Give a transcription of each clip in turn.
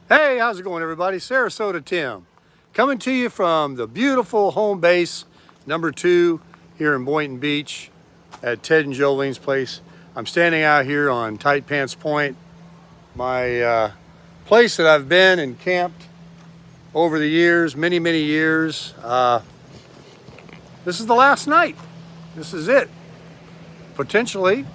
Hey, how's it going, everybody? Sarasota Tim, coming to you from the beautiful home base number 2 here in Boynton Beach at Ted and Jolene's place. I'm standing out here on Tight Pants Point, my place that I've been and camped over the years, many years. This is the last night. This is it. Potentially,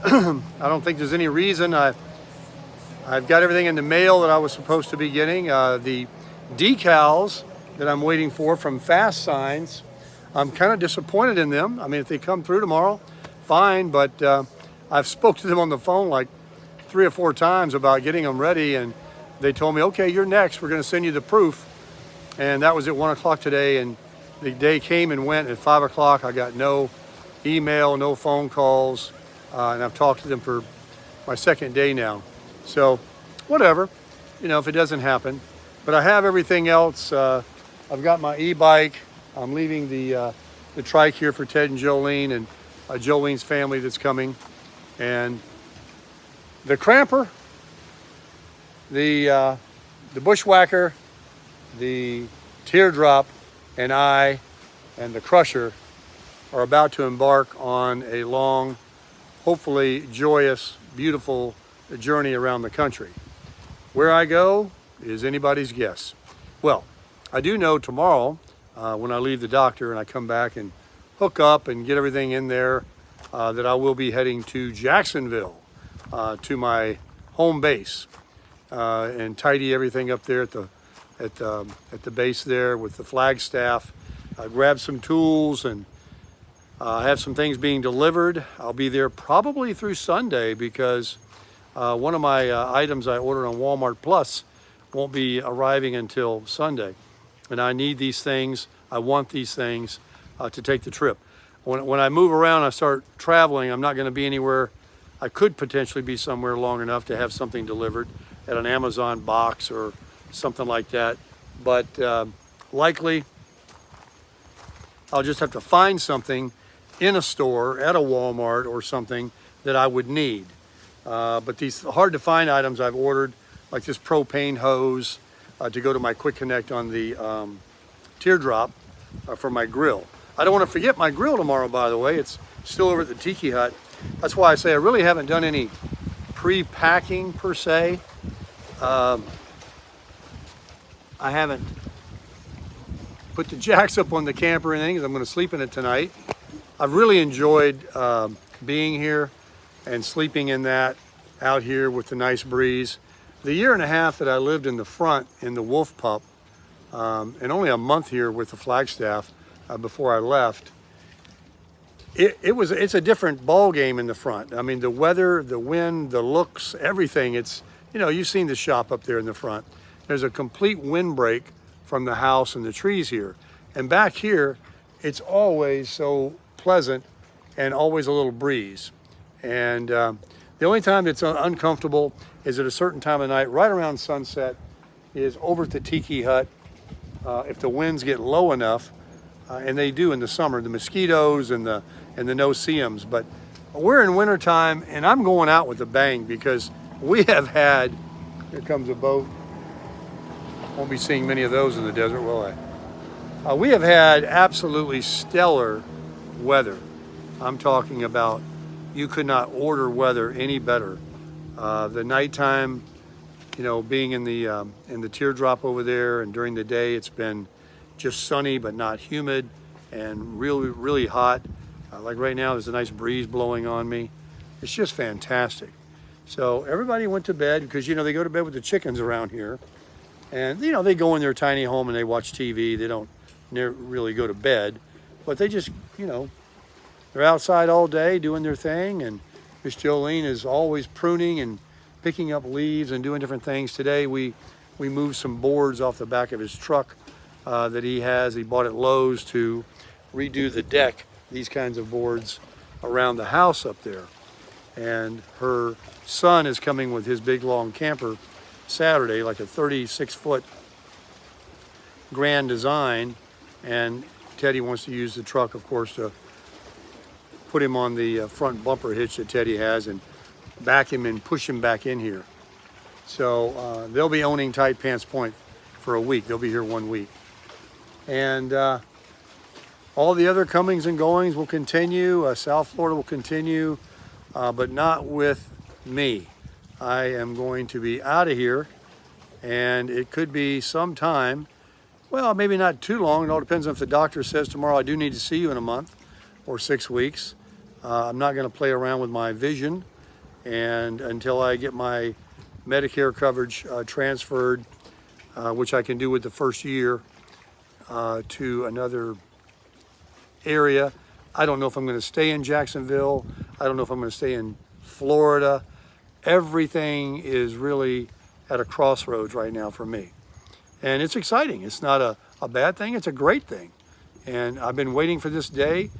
I don't think there's any reason. I've got everything in the mail that I was supposed to be getting. The decals that I'm waiting for from Fast Signs, I'm kind of disappointed in them. I mean, if they come through tomorrow, fine, but I've spoke to them on the phone like 3 or 4 times about getting them ready, and they told me, okay, you're next. We're gonna send you the proof. And that was at 1 o'clock today, and the day came and went. At 5 o'clock, I got no email, no phone calls, and I've talked to them for my second day now. So whatever, if it doesn't happen. But I have everything else. I've got my e-bike. I'm leaving the trike here for Ted and Jolene and Jolene's family that's coming. And the cramper, the bushwhacker, the teardrop, and I and the crusher are about to embark on a long, hopefully joyous, beautiful journey around the country. Where I go is anybody's guess. Well, I do know tomorrow when I leave the doctor and I come back and hook up and get everything in there that I will be heading to Jacksonville, to my home base, and tidy everything up there at the base there with the Flagstaff. Grab some tools and have some things being delivered. I'll be there probably through Sunday because one of my items I ordered on Walmart Plus won't be arriving until Sunday. And I need these things. I want these things to take the trip. When I move around, I start traveling, I'm not going to be anywhere. I could potentially be somewhere long enough to have something delivered at an Amazon box or something like that. But likely, I'll just have to find something in a store, at a Walmart or something that I would need. But these hard to find items I've ordered, like this propane hose to go to my quick connect on the teardrop for my grill. I don't want to forget my grill tomorrow, by the way. It's still over at the Tiki Hut. That's why I say I really haven't done any pre-packing per se. I haven't put the jacks up on the camper or anything because I'm going to sleep in it tonight. I've really enjoyed being here and sleeping in that out here with the nice breeze. The 1.5 years that I lived in the front in the Wolf Pup, and only a month here with the Flagstaff before I left, it's a different ball game in the front. I mean, the weather, the wind, the looks, everything. It's, you've seen the shop up there in the front. There's a complete windbreak from the house and the trees here. And back here, it's always so pleasant and always a little breeze. And the only time it's uncomfortable is at a certain time of night, right around sunset, is over at the Tiki Hut. If the winds get low enough, and they do in the summer, the mosquitoes and the no-see-ums. But we're in wintertime, and I'm going out with a bang because we have had, here comes a boat. Won't be seeing many of those in the desert, will I? We have had absolutely stellar weather. I'm talking about you could not order weather any better. The nighttime, being in the teardrop over there, and during the day it's been just sunny but not humid and really hot. Like right now, there's a nice breeze blowing on me. It's just fantastic. So everybody went to bed because they go to bed with the chickens around here, and they go in their tiny home and they watch TV. They don't really go to bed, but they just they're outside all day doing their thing. And Miss Jolene is always pruning and picking up leaves and doing different things. Today we moved some boards off the back of his truck that he has. He bought at Lowe's to redo the deck, these kinds of boards around the house up there. And her son is coming with his big long camper Saturday, like a 36-foot Grand Design. And Teddy wants to use the truck, of course, to put him on the front bumper hitch that Teddy has and back him and push him back in here. So they'll be owning Tight Pants Point for a week. They'll be here 1 week. And all the other comings and goings will continue. South Florida will continue, but not with me. I am going to be out of here, and it could be some time. Well, maybe not too long. It all depends on if the doctor says tomorrow I do need to see you in a month or 6 weeks. I'm not going to play around with my vision, and until I get my Medicare coverage transferred, which I can do with the first year, to another area. I don't know if I'm going to stay in Jacksonville. I don't know if I'm going to stay in Florida. Everything is really at a crossroads right now for me. And it's exciting. It's not a bad thing. It's a great thing. And I've been waiting for this day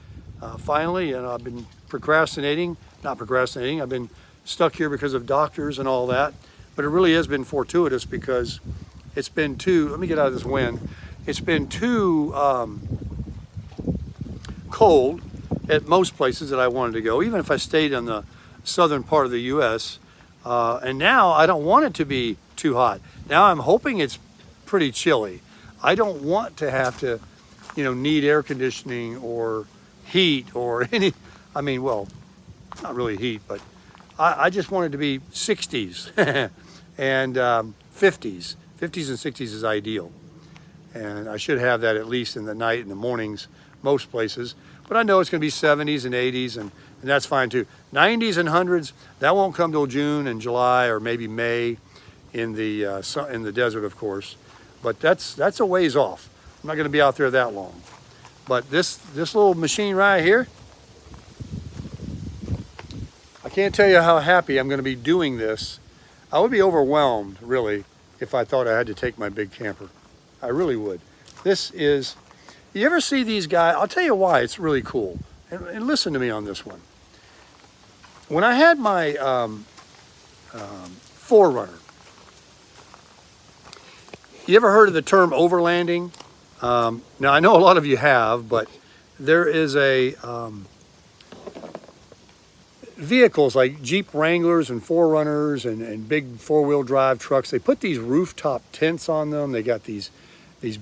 finally, and I've been not procrastinating. I've been stuck here because of doctors and all that. But it really has been fortuitous because it's been let me get out of this wind. It's been too cold at most places that I wanted to go, even if I stayed in the southern part of the U.S. And now I don't want it to be too hot. Now I'm hoping it's pretty chilly. I don't want to have to, need air conditioning or heat or well, not really heat, but I just want it to be 60s and 50s. 50s and 60s is ideal. And I should have that at least in the night and the mornings, most places. But I know it's going to be 70s and 80s, and that's fine too. 90s and 100s, that won't come till June and July or maybe May in the desert, of course. But that's a ways off. I'm not going to be out there that long. But this little machine right here, I can't tell you how happy I'm going to be doing this. I would be overwhelmed, really, if I thought I had to take my big camper. I really would. You ever see these guys? I'll tell you why it's really cool. And listen to me on this one. When I had my 4Runner, you ever heard of the term overlanding? Now, I know a lot of you have, but there is vehicles like Jeep Wranglers and 4Runners and big four-wheel drive trucks. They put these rooftop tents on them. They got these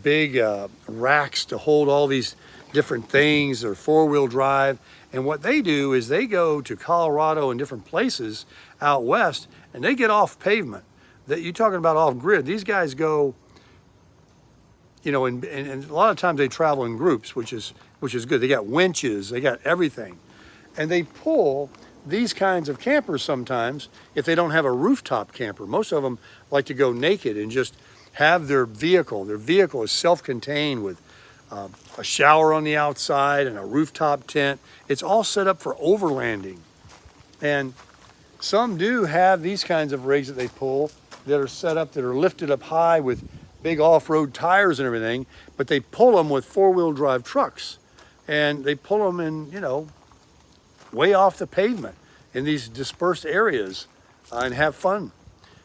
big racks to hold all these different things. They're four-wheel drive. And what they do is they go to Colorado and different places out west, and they get off pavement. That you're talking about off-grid. These guys go, and a lot of times they travel in groups, which is good. They got winches. They got everything. And they pull these kinds of campers sometimes if they don't have a rooftop camper. Most of them like to go naked and just have their vehicle. Their vehicle is self-contained with a shower on the outside and a rooftop tent. It's all set up for overlanding. And some do have these kinds of rigs that they pull that are set up, that are lifted up high with big off-road tires and everything, but they pull them with four-wheel drive trucks. And they pull them in, way off the pavement in these dispersed areas and have fun.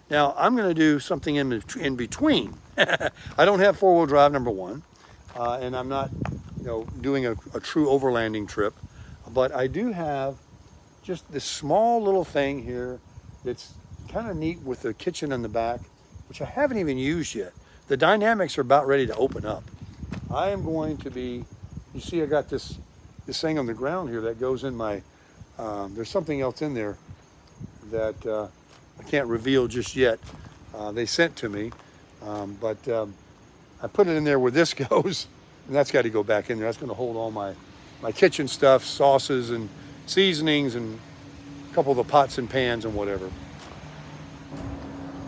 Now, I'm going to do something in between. I don't have four-wheel drive, number one, and I'm not, doing a true overlanding trip. But I do have just this small little thing here that's kind of neat with the kitchen in the back, which I haven't even used yet. The dynamics are about ready to open up. I am going to be, you see I got this thing on the ground here that goes in my, there's something else in there that I can't reveal just yet. They sent to me, but I put it in there where this goes, and that's got to go back in there. That's going to hold all my kitchen stuff, sauces and seasonings, and a couple of the pots and pans and whatever.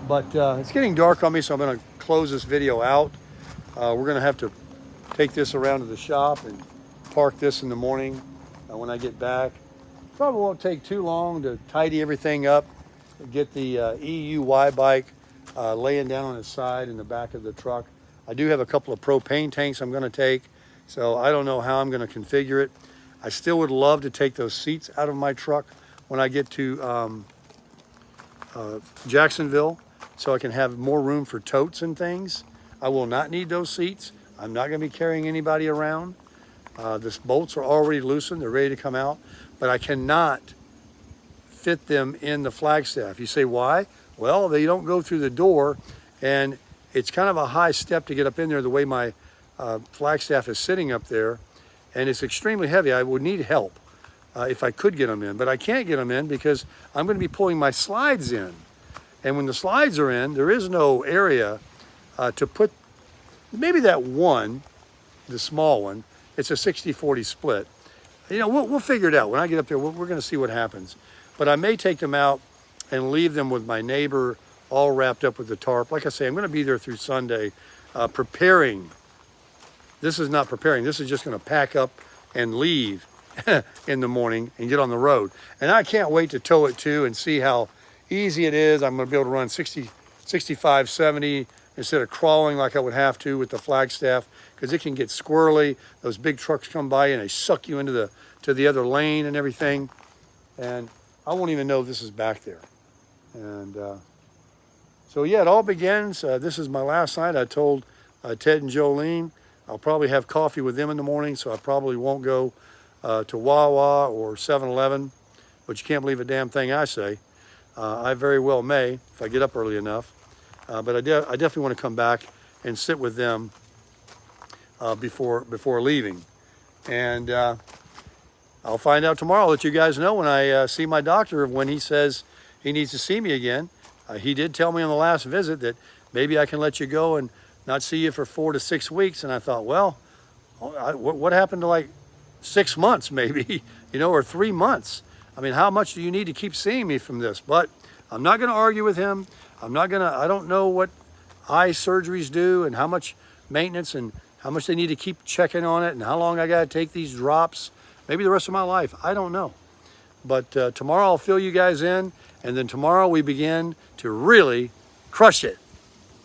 But it's getting dark on me, so I'm going to close this video out. We're going to have to take this around to the shop and park this in the morning when I get back. Probably won't take too long to tidy everything up, get the EUY bike laying down on its side in the back of the truck. I do have a couple of propane tanks I'm going to take, so I don't know how I'm going to configure it. I still would love to take those seats out of my truck when I get to Jacksonville, so I can have more room for totes and things. I will not need those seats. I'm not going to be carrying anybody around. The bolts are already loosened. They're ready to come out, but I cannot fit them in the Flagstaff. You say, why? Well, they don't go through the door, and it's kind of a high step to get up in there the way my flagstaff is sitting up there, and it's extremely heavy. I would need help if I could get them in, but I can't get them in because I'm going to be pulling my slides in. And when the slides are in, there is no area to put, maybe that one, the small one, it's a 60-40 split. You know, we'll figure it out. When I get up there, we're going to see what happens. But I may take them out and leave them with my neighbor all wrapped up with the tarp. Like I say, I'm going to be there through Sunday preparing. This is not preparing. This is just going to pack up and leave in the morning and get on the road. And I can't wait to tow it too and see how easy it is. I'm going to be able to run 60, 65, 70 instead of crawling like I would have to with the flagstaff, because it can get squirrely. Those big trucks come by and they suck you into the other lane and everything. And I won't even know this is back there. And so yeah, it all begins. This is my last night. I told Ted and Jolene I'll probably have coffee with them in the morning, so I probably won't go to Wawa or 7-Eleven, but you can't believe a damn thing I say. I very well may if I get up early enough, but I definitely want to come back and sit with them before leaving. And I'll find out tomorrow. I'll let you guys know when I see my doctor, when he says he needs to see me again. He did tell me on the last visit that maybe I can let you go and not see you for 4 to 6 weeks. And I thought, well, what happened to like 6 months maybe, you know, or 3 months? I mean, how much do you need to keep seeing me from this? But I'm not going to argue with him. I don't know what eye surgeries do and how much maintenance and how much they need to keep checking on it and how long I got to take these drops. Maybe the rest of my life. I don't know. But tomorrow I'll fill you guys in, and then tomorrow we begin to really crush it.